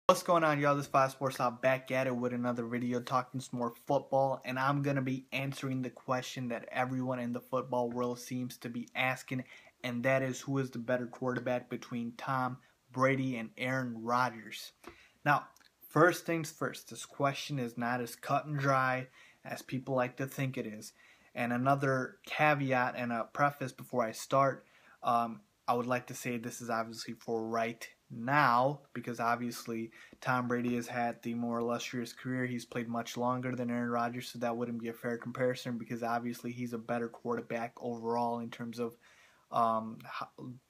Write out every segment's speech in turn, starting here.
What's going on, y'all? This 5 Sports out back at it with another video talking some more football, and I'm going to be answering the question that everyone in the football world seems to be asking, and that is, who is the better quarterback between Tom Brady and Aaron Rodgers? Now, first things first, this question is not as cut and dry as people like to think it is. And another caveat and a preface before I start, I would like to say this is obviously for right now, because obviously Tom Brady has had the more illustrious career. He's played much longer than Aaron Rodgers, so that wouldn't be a fair comparison, because obviously he's a better quarterback overall in terms of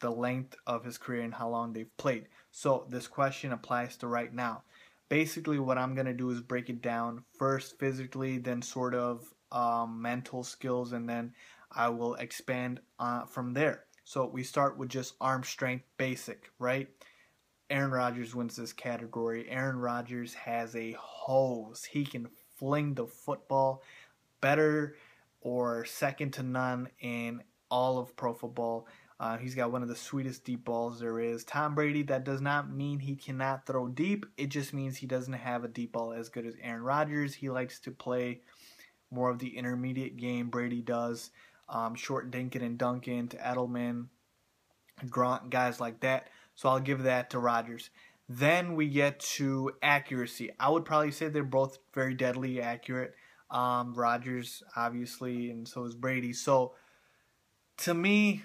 the length of his career and how long they've played. So this question applies to right now. Basically, what I'm going to do is break it down first physically, then sort of mental skills, and then I will expand from there. So we start with just arm strength basic, right? Aaron Rodgers wins this category. Aaron Rodgers has a hose. He can fling the football better or second to none in all of pro football. He's got one of the sweetest deep balls there is. Tom Brady, that does not mean he cannot throw deep. It just means he doesn't have a deep ball as good as Aaron Rodgers. He likes to play more of the intermediate game. Brady does. Short dinking and dunking to Edelman, Gronk, guys like that. So I'll give that to Rodgers. Then we get to accuracy. I would probably say they're both very deadly accurate. Rodgers, obviously, and so is Brady. So to me,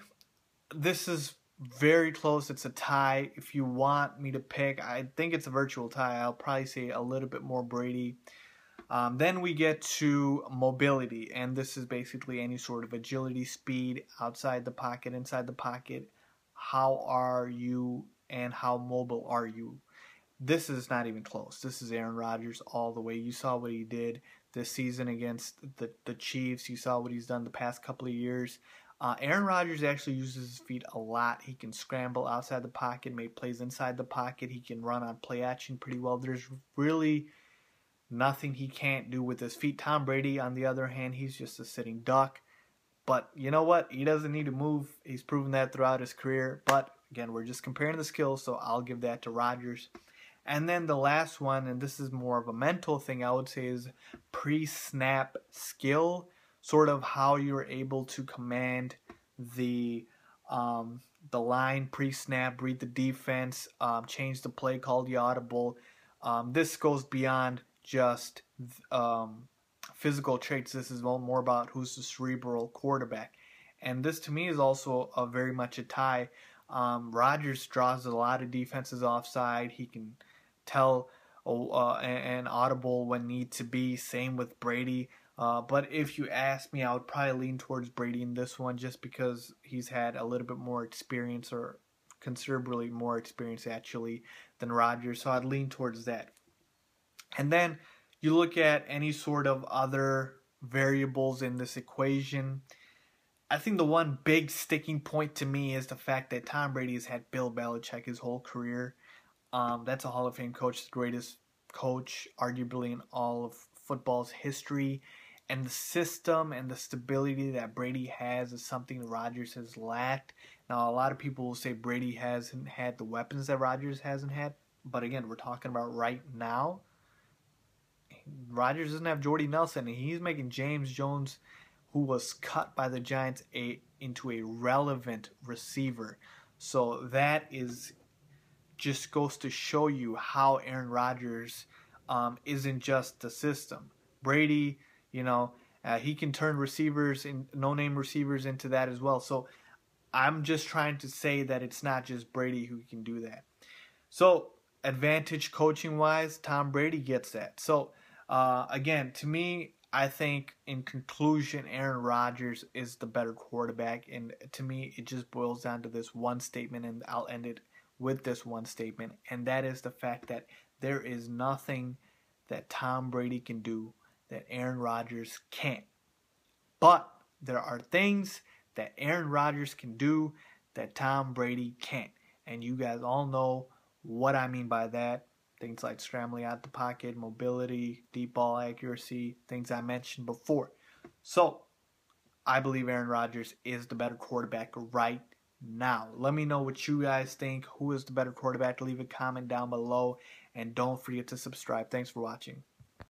this is very close. It's a tie. If you want me to pick, I think it's a virtual tie. I'll probably say a little bit more Brady. Then we get to mobility, and this is basically any sort of agility, speed, outside the pocket, inside the pocket. How are you and how mobile are you? This is not even close. This is Aaron Rodgers all the way. You saw what he did this season against the Chiefs. You saw what he's done the past couple of years. Aaron Rodgers actually uses his feet a lot. He can scramble outside the pocket, make plays inside the pocket. He can run on play action pretty well. There's really nothing he can't do with his feet. Tom Brady, on the other hand, he's just a sitting duck. But you know what? He doesn't need to move. He's proven that throughout his career. But again, we're just comparing the skills, so I'll give that to Rodgers. And then the last one, and this is more of a mental thing, I would say, is pre-snap skill, sort of how you're able to command the line pre-snap, read the defense, change the play, call the audible. This goes beyond just physical traits. This is more about who's the cerebral quarterback. And this to me is also very much a tie. Rodgers draws a lot of defenses offside. He can tell an audible when need to be. Same with Brady. But if you ask me, I would probably lean towards Brady in this one, just because he's had a little bit more experience, or considerably more experience actually, than Rodgers. So I'd lean towards that. And then you look at any sort of other variables in this equation. I think the one big sticking point to me is the fact that Tom Brady has had Bill Belichick his whole career. That's a Hall of Fame coach, the greatest coach arguably in all of football's history. And the system and the stability that Brady has is something Rodgers has lacked. Now, a lot of people will say Brady hasn't had the weapons that Rodgers hasn't had. But again, we're talking about right now. Rodgers doesn't have Jordy Nelson, and he's making James Jones, who was cut by the Giants, into a relevant receiver. So that just goes to show you how Aaron Rodgers isn't just the system. Brady, he can turn receivers and no-name receivers into that as well. So I'm just trying to say that it's not just Brady who can do that. So advantage coaching-wise, Tom Brady gets that. So again, to me, I think in conclusion, Aaron Rodgers is the better quarterback. And to me, it just boils down to this one statement, and I'll end it with this one statement. And that is the fact that there is nothing that Tom Brady can do that Aaron Rodgers can't. But there are things that Aaron Rodgers can do that Tom Brady can't. And you guys all know what I mean by that. Things like scrambling out the pocket, mobility, deep ball accuracy, things I mentioned before. So, I believe Aaron Rodgers is the better quarterback right now. Let me know what you guys think. Who is the better quarterback? Leave a comment down below. and don't forget to subscribe. Thanks for watching.